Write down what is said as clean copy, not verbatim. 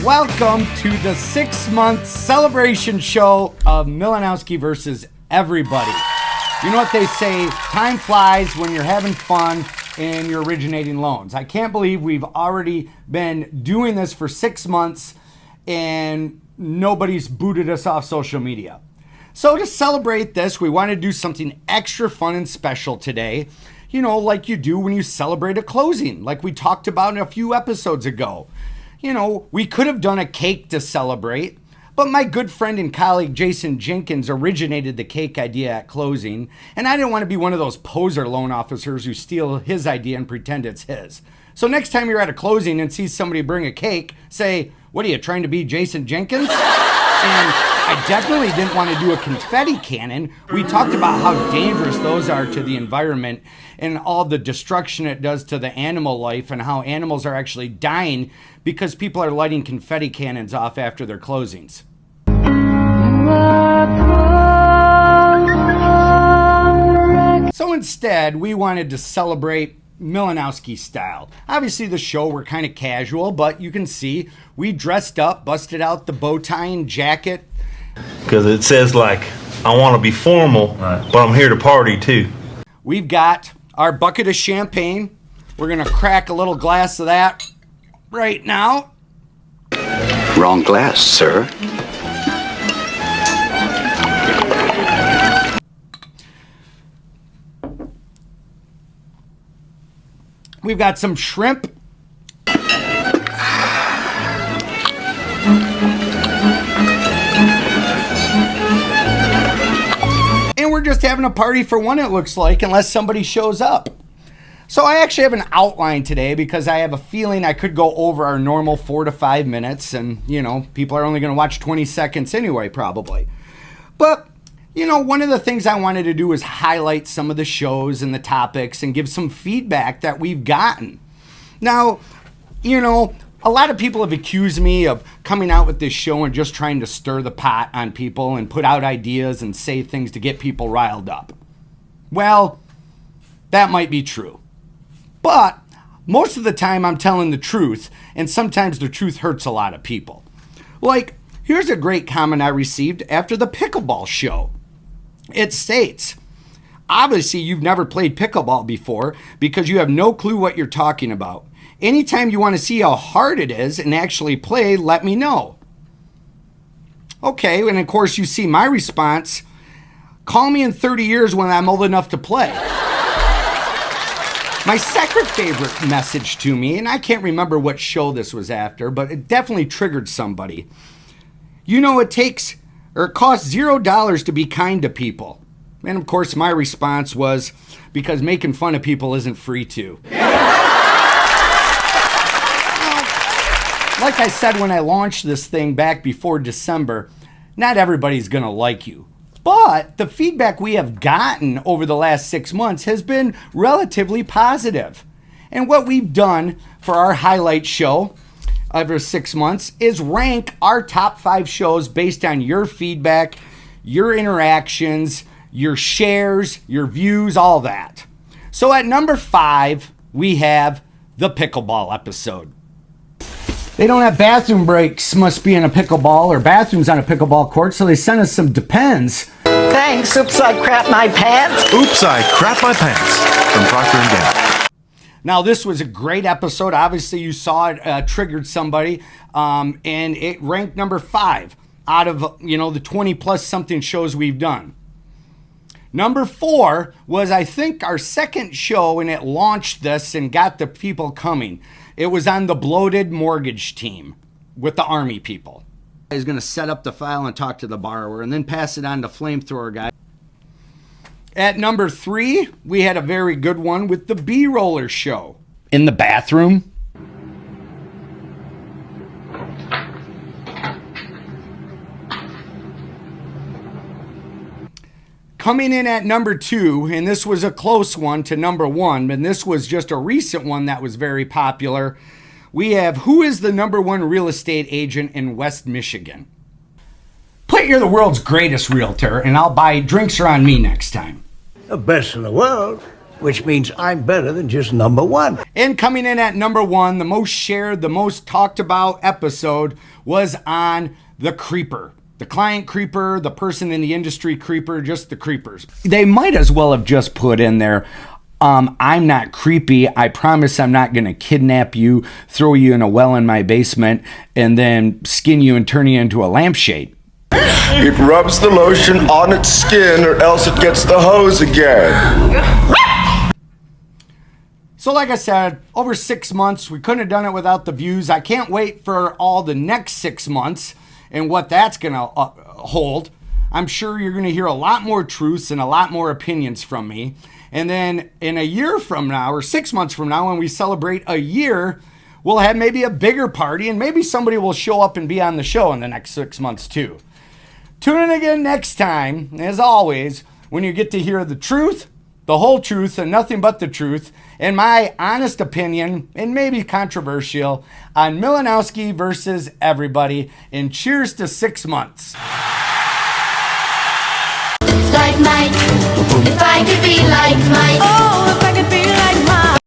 Welcome to the 6-month celebration show of Milanowski versus everybody. You know what they say, time flies when you're having fun and you're originating loans. I can't believe we've already been doing this for 6 months and nobody's booted us off social media. So to celebrate this, we want to do something extra fun and special today. You know, like you do when you celebrate a closing, like we talked about a few episodes ago. You know, we could have done a cake to celebrate, but my good friend and colleague Jason Jenkins originated the cake idea at closing, and I didn't want to be one of those poser loan officers who steal his idea and pretend it's his. So next time you're at a closing and see somebody bring a cake, say, "What are you, trying to be Jason Jenkins?" And I definitely didn't want to do a confetti cannon. We talked about how dangerous those are to the environment and all the destruction it does to the animal life and how animals are actually dying because people are lighting confetti cannons off after their closings. So instead, we wanted to celebrate Milanowski style. Obviously the show we're kind of casual, but you can see we dressed up, busted out the bow tie and jacket. Because it says like, I want to be formal, but I'm here to party too. We've got our bucket of champagne. We're going to crack a little glass of that right now. Wrong glass, sir. We've got some shrimp. And we're just having a party for one, it looks like, unless somebody shows up. So I actually have an outline today because I have a feeling I could go over our normal 4 to 5 minutes, and, you know, people are only going to watch 20 seconds anyway, probably. But, you know, one of the things I wanted to do is highlight some of the shows and the topics and give some feedback that we've gotten. Now, you know, a lot of people have accused me of coming out with this show and just trying to stir the pot on people and put out ideas and say things to get people riled up. Well, that might be true. But most of the time I'm telling the truth, and sometimes the truth hurts a lot of people. Like, here's a great comment I received after the pickleball show. It states, obviously you've never played pickleball before because you have no clue what you're talking about. Anytime you want to see how hard it is and actually play, let me know. Okay, and of course you see my response, call me in 30 years when I'm old enough to play. My second favorite message to me, and I can't remember what show this was after, but it definitely triggered somebody. You know, it costs $0 to be kind to people. And of course my response was, because making fun of people isn't free too. Like I said when I launched this thing back before December, not everybody's gonna like you. But the feedback we have gotten over the last 6 months has been relatively positive. And what we've done for our highlight show over 6 months is rank our top 5 shows based on your feedback, your interactions, your shares, your views, all that. So at number 5, we have the pickleball episode. They don't have bathroom breaks, must be in a pickleball, or bathrooms on a pickleball court, so they sent us some Depends. Thanks, oops, I crap my pants. Oops, I crap my pants from Procter & Gamble. Now, this was a great episode. Obviously, you saw it triggered somebody, and it ranked number 5 out of, you know, the 20 plus something shows we've done. Number 4 was, I think, our second show, and it launched this and got the people coming. It was on the bloated mortgage team with the Army people. He's going to set up the file and talk to the borrower and then pass it on to Flamethrower guy. At number 3, we had a very good one with the B-Roller show. In the bathroom. Coming in at number 2, and this was a close one to number 1, and this was just a recent one that was very popular. We have, who is the number 1 real estate agent in West Michigan? Put you're the world's greatest realtor, and I'll buy drinks are on me next time. The best in the world? which means I'm better than just number one. And coming in at number one, the most shared, the most talked about episode was on the creeper. The client creeper, the person in the industry creeper, just the creepers. They might as well have just put in there, I'm not creepy. I promise I'm not going to kidnap you, throw you in a well in my basement, and then skin you and turn you into a lampshade. It rubs the lotion on its skin or else it gets the hose again. So like I said, over 6 months, we couldn't have done it without the views. I can't wait for all the next 6 months and what that's going to hold. I'm sure you're going to hear a lot more truths and a lot more opinions from me. And then in a year from now, or 6 months from now, when we celebrate a year, we'll have maybe a bigger party, and maybe somebody will show up and be on the show in the next 6 months too. Tune in again next time, as always, when you get to hear the truth, the whole truth, and nothing but the truth, and my honest opinion, and maybe controversial, on Milanowski versus everybody. And cheers to 6 months. Like Mike, if I could be like Mike. Oh.